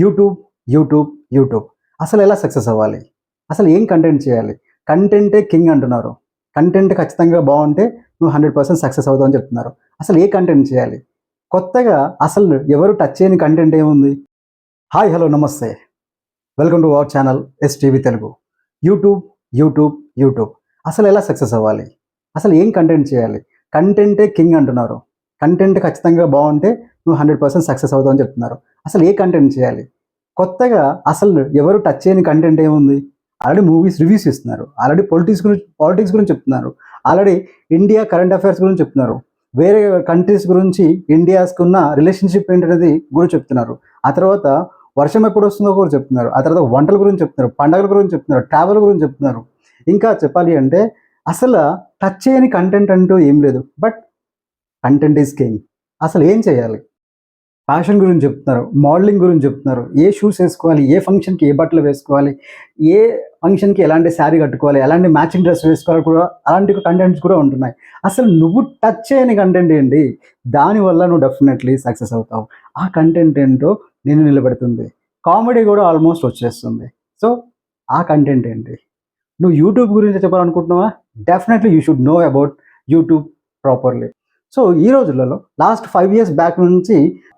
YouTube, YouTube, YouTube. అసలు ఎలా success అవ్వాలి? అసలు ఏం కంటెంట్ చేయాలి? కంటెంటే కింగ్ అంటున్నారు. కంటెంట్ ఖచ్చితంగా బావుంటే నువ్వు 100% సక్సెస్ అవుతావని చెప్తున్నారు. అసలు ఏ కంటెంట్ చేయాలి? కొత్తగా అసలు ఎవరు టచ్ చేయని కంటెంట్ ఏముంది? హాయ్, హలో, నమస్తే. Welcome to our channel STV Telugu. YouTube, YouTube, YouTube. అసలు ఎలా సక్సెస్ అవ్వాలి? అసలు ఏం కంటెంట్ చేయాలి? కంటెంటే కింగ్ అంటున్నారు. కంటెంట్ ఖచ్చితంగా బావుంటే నువ్వు 100% సక్సెస్ అవుతావని చెప్తున్నారు. అసలు ఏ కంటెంట్ చేయాలి? కొత్తగా అసలు ఎవరు టచ్ చేయని కంటెంట్ ఏముంది? ఆల్రెడీ మూవీస్ రివ్యూస్ ఇస్తున్నారు. ఆల్రెడీ పాలిటిక్స్ గురించి చెప్తున్నారు. ఆల్రెడీ ఇండియా కరెంట్ అఫైర్స్ గురించి చెప్తున్నారు. వేరే కంట్రీస్ గురించి ఇండియాస్కున్న రిలేషన్షిప్ ఏంటనేది గురించి చెప్తున్నారు. ఆ తర్వాత వర్షం ఎప్పుడు వస్తుందో కూడా చెప్తున్నారు. ఆ తర్వాత వంటల గురించి చెప్తున్నారు, పండగల గురించి చెప్తున్నారు, ట్రావెల్ గురించి చెప్తున్నారు. ఇంకా చెప్పాలి అంటే అసలు టచ్ చేయని కంటెంట్ అంటూ ఏం లేదు. But content is king. అసలు ఏం చేయాలి? ఫ్యాషన్ గురించి చెప్తున్నారు, మోడలింగ్ గురించి చెప్తున్నారు. ఏ షూస్ వేసుకోవాలి, ఏ ఫంక్షన్కి ఏ బట్టలు వేసుకోవాలి, ఏ ఫంక్షన్కి ఎలాంటి శారీ కట్టుకోవాలి, ఎలాంటి మ్యాచింగ్ డ్రెస్ వేసుకోవాలి కూడా, అలాంటి కంటెంట్స్ కూడా ఉంటున్నాయి. అసలు నువ్వు టచ్ చేయని కంటెంట్ ఏంటి? దానివల్ల నువ్వు డెఫినెట్లీ సక్సెస్ అవుతావు. ఆ కంటెంట్ ఏంటో నేను నిలబెడుతుంది. కామెడీ కూడా ఆల్మోస్ట్ వచ్చేస్తుంది. సో ఆ కంటెంట్ ఏంటి? నువ్వు యూట్యూబ్ గురించి చెప్పాలనుకుంటున్నావా? Definitely you should know about YouTube properly. So ఈ రోజులలో లాస్ట్ 5 years బ్యాక్ నుంచి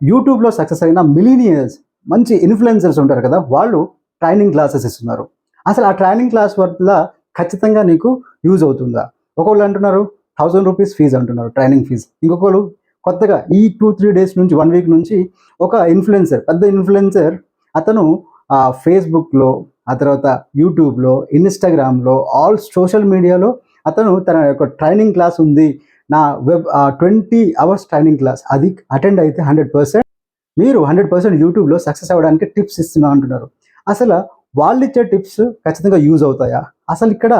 యూట్యూబ్లో సక్సెస్ అయిన మిలీనియర్స్, మంచి ఇన్ఫ్లుయెన్సర్స్ ఉంటారు కదా, వాళ్ళు ట్రైనింగ్ క్లాసెస్ ఇస్తున్నారు. అసలు ఆ ట్రైనింగ్ క్లాస్ వల్ల ఖచ్చితంగా నీకు యూజ్ అవుతుందా? ఒకళ్ళు అంటున్నారు 1000 రూపీస్ ఫీజు అంటున్నారు, ట్రైనింగ్ ఫీజు. ఇంకొకరు కొత్తగా ఈ 2-3 days నుంచి 1 week నుంచి ఒక ఇన్ఫ్లుయెన్సర్, పెద్ద ఇన్ఫ్లుయెన్సర్, అతను ఫేస్బుక్లో, ఆ తర్వాత యూట్యూబ్లో, ఇన్స్టాగ్రామ్లో, ఆల్ సోషల్ మీడియాలో అతను తన యొక్క ట్రైనింగ్ క్లాస్ ఉంది, నా 20 hours ట్రైనింగ్ క్లాస్, అది అటెండ్ అయితే 100% మీరు 100% యూట్యూబ్లో సక్సెస్ అవ్వడానికి టిప్స్ ఇస్తున్నా అంటున్నారు. అసలు వాళ్ళు ఇచ్చే టిప్స్ ఖచ్చితంగా యూజ్ అవుతాయా? అసలు ఇక్కడ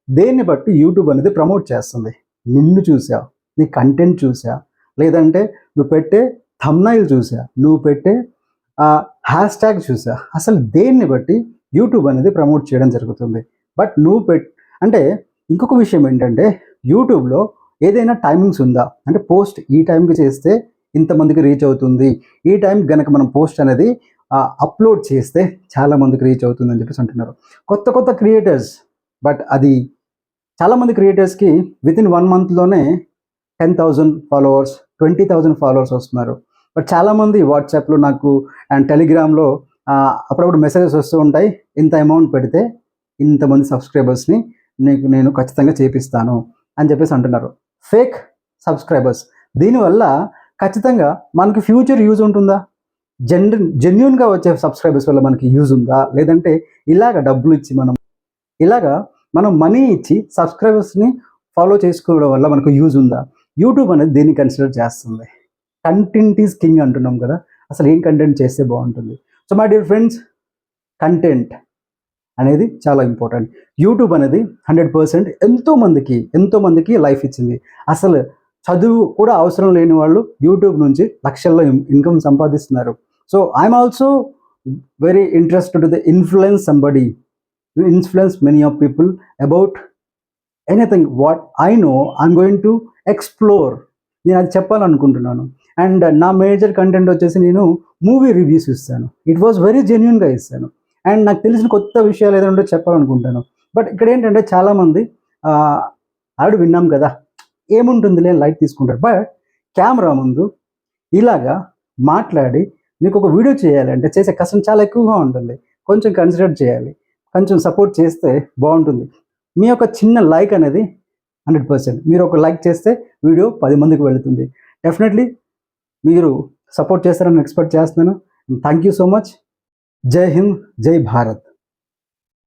దేన్ని బట్టి యూట్యూబ్ అనేది ప్రమోట్ చేస్తుంది? నిన్ను చూసా, నీ కంటెంట్ చూసా, లేదంటే నువ్వు పెట్టే థంబ్నైల్ చూసా, నువ్వు పెట్టే హ్యాష్ ట్యాగ్ చూసా, అసలు దేన్ని బట్టి యూట్యూబ్ అనేది ప్రమోట్ చేయడం జరుగుతుంది? బట్ నువ్వు అంటే ఇంకొక విషయం ఏంటంటే, యూట్యూబ్లో ఏదైనా టైమింగ్స్ ఉందా? అంటే పోస్ట్ ఈ టైంకి చేస్తే ఇంతమందికి రీచ్ అవుతుంది, ఈ టైం కనుక మనం పోస్ట్ అనేది అప్లోడ్ చేస్తే చాలామందికి రీచ్ అవుతుంది అని చెప్పేసి అంటున్నారు కొత్త కొత్త క్రియేటర్స్. బట్ అది చాలామంది క్రియేటర్స్కి వితిన్ 1 monthలోనే 10,000 ఫాలోవర్స్, 20,000 ఫాలోవర్స్ వస్తున్నారు. బట్ చాలామంది వాట్సాప్లో నాకు అండ్ టెలిగ్రామ్లో అప్పుడప్పుడు మెసేజెస్ వస్తూ ఉంటాయి, ఇంత అమౌంట్ పెడితే ఇంతమంది సబ్స్క్రైబర్స్ని నేను ఖచ్చితంగా చేపిస్తాను అని చెప్పేసి అంటున్నారు. Fake subscribers. దీనివల్ల ఖచ్చితంగా మనకి ఫ్యూచర్ యూజ్ ఉంటుందా? జెన్యున్గా వచ్చే సబ్స్క్రైబర్స్ వల్ల మనకి యూజ్ ఉందా? లేదంటే డబ్బులు ఇచ్చి మనం మనీ ఇచ్చి సబ్స్క్రైబర్స్ని ఫాలో చేసుకోవడం వల్ల మనకు యూజ్ ఉందా? యూట్యూబ్ అనేది దేన్ని కన్సిడర్ చేస్తుంది? కంటెంట్ ఈజ్ కింగ్ అంటున్నాం కదా, అసలు ఏం కంటెంట్ చేస్తే బాగుంటుంది? So my dear friends, content అనేది చాలా ఇంపార్టెంట్. యూట్యూబ్ అనేది 100% ఎంతోమందికి లైఫ్ ఇచ్చింది. అసలు చదువు కూడా అవసరం లేని వాళ్ళు యూట్యూబ్ నుంచి లక్షల్లో ఇన్కమ్ సంపాదిస్తున్నారు. So I'm also very interested to the influence somebody, influence many of people about anything what I know. I'm going to explore. నేను అది చెప్పాలనుకుంటున్నాను. అండ్ నా మేజర్ కంటెంట్ వచ్చేసి నేను మూవీ రివ్యూస్ ఇస్తాను. ఇట్ వాజ్ వెరీ జెన్యున్గా ఇస్తాను. అండ్ నాకు తెలిసిన కొత్త విషయాలు ఏదైనా ఉంటే చెప్పాలనుకుంటాను. బట్ ఇక్కడ ఏంటంటే చాలామంది ఆడు విన్నాం కదా, ఏముంటుందిలే లైట్ తీసుకుంటారు. బట్ కెమెరా ముందు ఇలాగా మాట్లాడి మీకు ఒక వీడియో చేయాలంటే చేసే కష్టం చాలా ఎక్కువగా ఉంటుంది. కొంచెం కన్సిడర్ చేయాలి, కొంచెం సపోర్ట్ చేస్తే బాగుంటుంది. మీ యొక్క చిన్న లైక్ అనేది 100%, మీరు ఒక లైక్ చేస్తే వీడియో 10 మందికి వెళుతుంది. డెఫినెట్లీ మీరు సపోర్ట్ చేస్తారని ఎక్స్పెక్ట్ చేస్తున్నాను. Thank you so much. జై హింద్, జై భారత్.